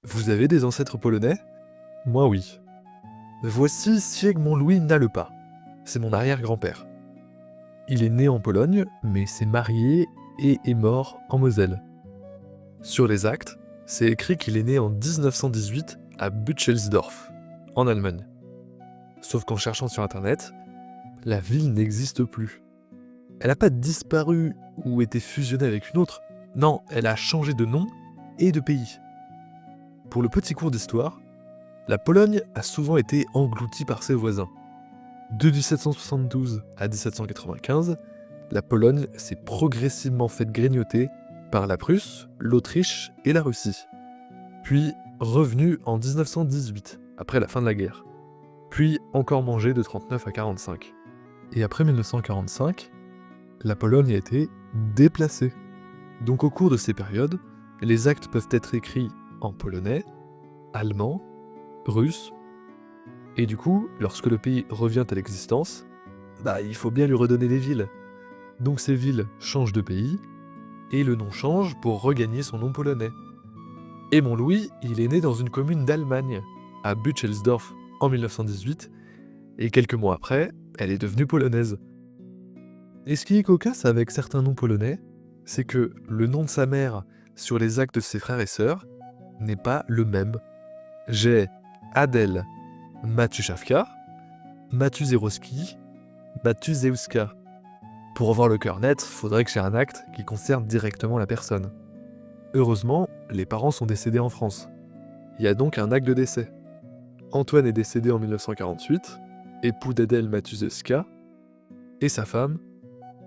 Vous avez des ancêtres polonais? Moi oui. Voici Siegmund Louis Nalepa. C'est mon arrière-grand-père. Il est né en Pologne, mais s'est marié et est mort en Moselle. Sur les actes, c'est écrit qu'il est né en 1918 à Bütchelsdorf, en Allemagne. Sauf qu'en cherchant sur internet, la ville n'existe plus. Elle n'a pas disparu ou été fusionnée avec une autre. Non, elle a changé de nom et de pays. Pour le petit cours d'histoire, la Pologne a souvent été engloutie par ses voisins. De 1772 à 1795, la Pologne s'est progressivement faite grignoter par la Prusse, l'Autriche et la Russie. Puis revenue en 1918, après la fin de la guerre. Puis encore mangée de 39 à 45. Et après 1945, la Pologne a été déplacée. Donc au cours de ces périodes, les actes peuvent être écrits en polonais, allemand, russe, et du coup, lorsque le pays revient à l'existence, il faut bien lui redonner des villes. Donc ces villes changent de pays, et le nom change pour regagner son nom polonais. Et mon Louis, il est né dans une commune d'Allemagne, à Bütchelsdorf, en 1918, et quelques mois après, elle est devenue polonaise. Et ce qui est cocasse avec certains noms polonais, c'est que le nom de sa mère sur les actes de ses frères et sœurs n'est pas le même. J'ai Adel Matuszewska, Matuzerowski, Matuzewska. Pour avoir le cœur net, faudrait que j'ai un acte qui concerne directement la personne. Heureusement, les parents sont décédés en France. Il y a donc un acte de décès. Antoine est décédé en 1948, époux d'Adèle Matuzewska, et sa femme,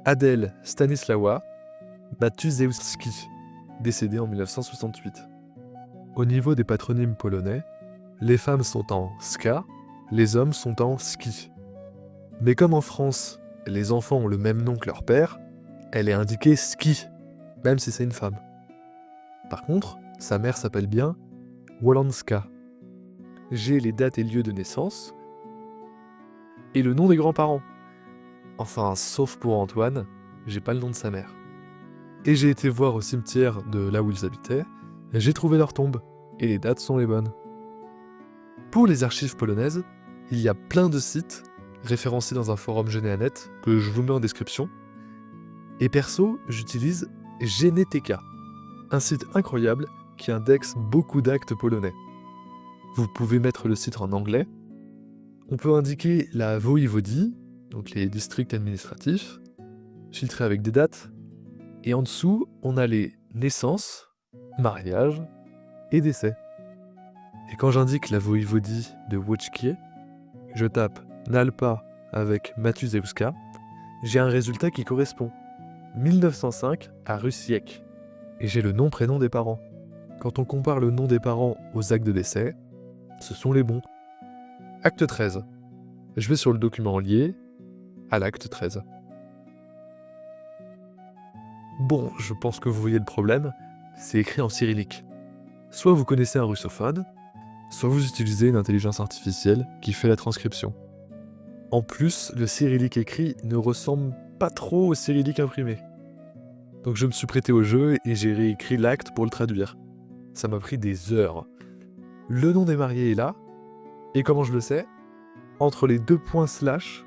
Adèle Stanisława Matuzewski, décédée en 1968. Au niveau des patronymes polonais, les femmes sont en ska, les hommes sont en ski. Mais comme en France, les enfants ont le même nom que leur père, elle est indiquée ski, même si c'est une femme. Par contre, sa mère s'appelle bien Wolanska. J'ai les dates et lieux de naissance et le nom des grands-parents. Enfin, sauf pour Antoine, j'ai pas le nom de sa mère. Et j'ai été voir au cimetière de là où ils habitaient, j'ai trouvé leur tombe, et les dates sont les bonnes. Pour les archives polonaises, il y a plein de sites référencés dans un forum Geneanet que je vous mets en description. Et perso, j'utilise Genetica, un site incroyable qui indexe beaucoup d'actes polonais. Vous pouvez mettre le site en anglais. On peut indiquer la voïvodie, donc les districts administratifs, filtrés avec des dates. Et en dessous, on a les naissances, mariages et décès. Et quand j'indique la voïvodie de Łódzkie, je tape Nalpa avec Matuzewska, j'ai un résultat qui correspond. 1905 à Rusiek. Et j'ai le nom-prénom des parents. Quand on compare le nom des parents aux actes de décès, ce sont les bons. Acte 13. Je vais sur le document lié à l'acte 13. Bon, je pense que vous voyez le problème, c'est écrit en cyrillique. Soit vous connaissez un russophone, soit vous utilisez une intelligence artificielle qui fait la transcription. En plus, le cyrillique écrit ne ressemble pas trop au cyrillique imprimé. Donc je me suis prêté au jeu et j'ai réécrit l'acte pour le traduire. Ça m'a pris des heures. Le nom des mariés est là, et comment je le sais? Entre les deux points slash,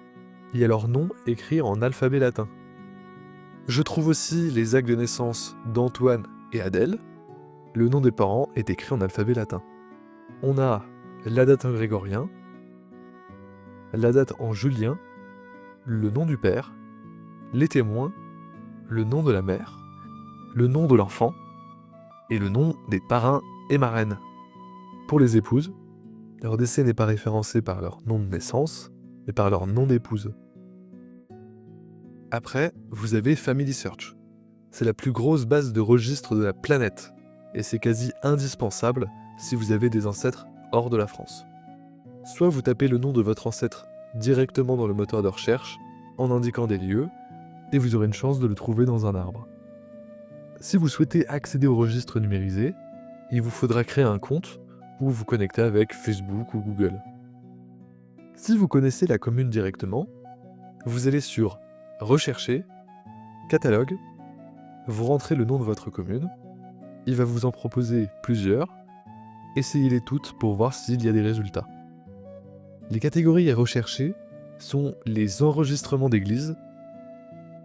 il y a leur nom écrit en alphabet latin. Je trouve aussi les actes de naissance d'Antoine et Adèle. Le nom des parents est écrit en alphabet latin. On a la date en grégorien, la date en julien, le nom du père, les témoins, le nom de la mère, le nom de l'enfant et le nom des parrains et marraines. Pour les épouses, leur décès n'est pas référencé par leur nom de naissance, mais par leur nom d'épouse. Après, vous avez Family Search. C'est la plus grosse base de registres de la planète, et c'est quasi indispensable si vous avez des ancêtres hors de la France. Soit vous tapez le nom de votre ancêtre directement dans le moteur de recherche, en indiquant des lieux, et vous aurez une chance de le trouver dans un arbre. Si vous souhaitez accéder au registre numérisé, il vous faudra créer un compte ou vous connecter avec Facebook ou Google. Si vous connaissez la commune directement, vous allez sur Rechercher, Catalogue, vous rentrez le nom de votre commune, il va vous en proposer plusieurs, essayez-les toutes pour voir s'il y a des résultats. Les catégories à rechercher sont les enregistrements d'église.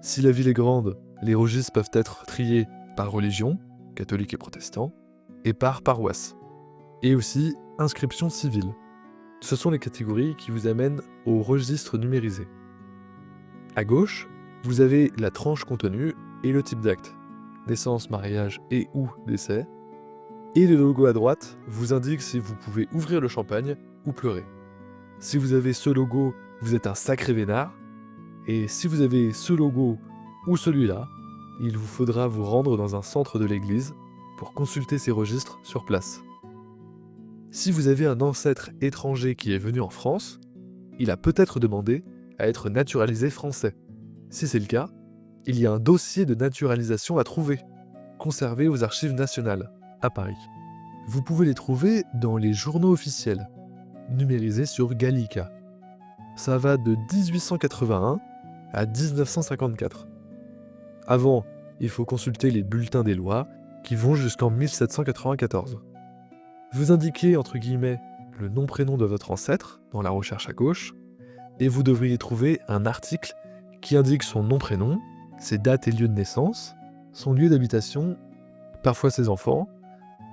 Si la ville est grande, les registres peuvent être triés par religion, catholique et protestant, et par paroisse. Et aussi inscription civile. Ce sont les catégories qui vous amènent au registre numérisé. À gauche, vous avez la tranche contenue et le type d'acte, naissance, mariage et ou décès. Et le logo à droite vous indique si vous pouvez ouvrir le champagne ou pleurer. Si vous avez ce logo, vous êtes un sacré vénard. Et si vous avez ce logo ou celui-là, il vous faudra vous rendre dans un centre de l'église pour consulter ces registres sur place. Si vous avez un ancêtre étranger qui est venu en France, il a peut-être demandé à être naturalisé français. Si c'est le cas, il y a un dossier de naturalisation à trouver, conservé aux Archives nationales, à Paris. Vous pouvez les trouver dans les journaux officiels, numérisés sur Gallica. Ça va de 1881 à 1954. Avant, il faut consulter les bulletins des lois qui vont jusqu'en 1794. Vous indiquez, entre guillemets, le nom-prénom de votre ancêtre dans la recherche à gauche, et vous devriez trouver un article qui indique son nom-prénom, ses dates et lieux de naissance, son lieu d'habitation, parfois ses enfants,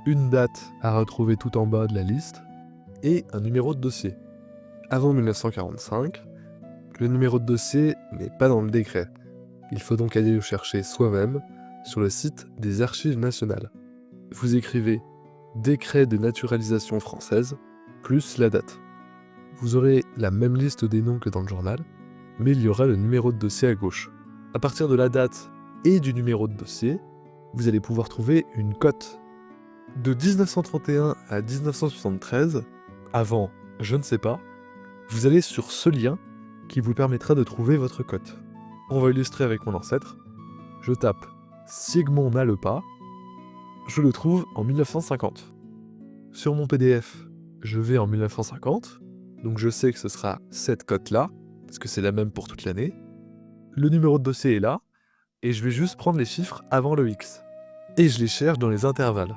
une date à retrouver tout en bas de la liste, et un numéro de dossier. Avant 1945, le numéro de dossier n'est pas dans le décret. Il faut donc aller le chercher soi-même sur le site des Archives nationales. Vous écrivez « Décret de naturalisation française » plus la date. Vous aurez la même liste des noms que dans le journal, mais il y aura le numéro de dossier à gauche. À partir de la date et du numéro de dossier, vous allez pouvoir trouver une cote. De 1931 à 1973, avant, je ne sais pas, vous allez sur ce lien qui vous permettra de trouver votre cote. On va illustrer avec mon ancêtre. Je tape Sigmond Nalepas, je le trouve en 1950. Sur mon PDF, je vais en 1950, donc je sais que ce sera cette cote-là, parce que c'est la même pour toute l'année. Le numéro de dossier est là, et je vais juste prendre les chiffres avant le X. Et je les cherche dans les intervalles.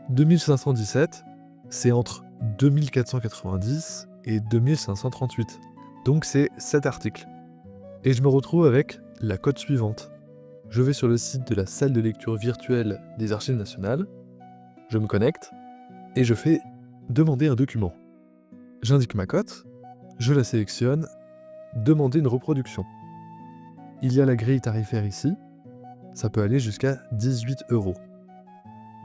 2517, c'est entre 2490 et 2538. Donc c'est cet article. Et je me retrouve avec la cote suivante. Je vais sur le site de la salle de lecture virtuelle des Archives nationales, je me connecte, et je fais « Demander un document ». J'indique ma cote, je la sélectionne, « Demander une reproduction ». Il y a la grille tarifaire ici, ça peut aller jusqu'à 18 €.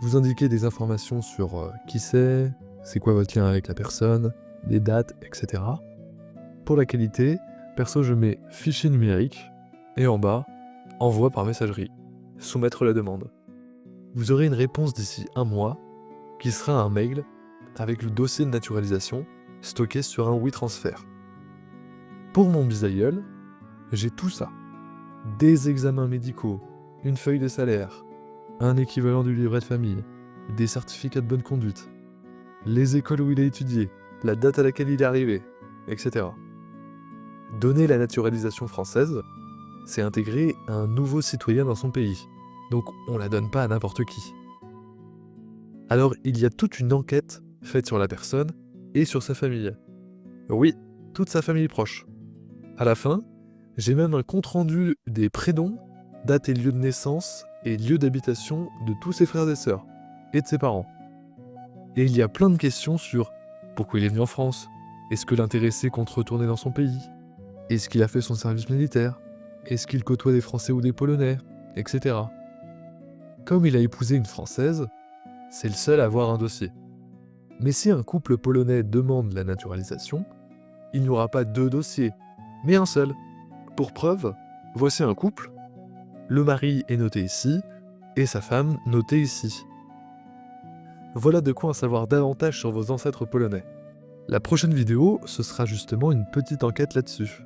Vous indiquez des informations sur qui c'est quoi votre lien avec la personne, des dates, etc. Pour la qualité, perso je mets fichier numérique, et en bas, envoi par messagerie, soumettre la demande. Vous aurez une réponse d'ici 1 mois, qui sera un mail avec le dossier de naturalisation stocké sur un WeTransfer. Pour mon bisaïeul, j'ai tout ça. Des examens médicaux, une feuille de salaire, un équivalent du livret de famille, des certificats de bonne conduite, les écoles où il a étudié, la date à laquelle il est arrivé, etc. Donner la naturalisation française, c'est intégrer un nouveau citoyen dans son pays. Donc on la donne pas à n'importe qui. Alors il y a toute une enquête faite sur la personne et sur sa famille. Oui, toute sa famille proche. À la fin, j'ai même un compte-rendu des prénoms, date et lieu de naissance et lieu d'habitation de tous ses frères et sœurs, et de ses parents. Et il y a plein de questions sur pourquoi il est venu en France, est-ce que l'intéressé compte retourner dans son pays, est-ce qu'il a fait son service militaire, est-ce qu'il côtoie des Français ou des Polonais, etc. Comme il a épousé une Française, c'est le seul à avoir un dossier. Mais si un couple polonais demande la naturalisation, il n'y aura pas 2 dossiers, mais un seul. Pour preuve, voici un couple. Le mari est noté ici, et sa femme notée ici. Voilà de quoi en savoir davantage sur vos ancêtres polonais. La prochaine vidéo, ce sera justement une petite enquête là-dessus.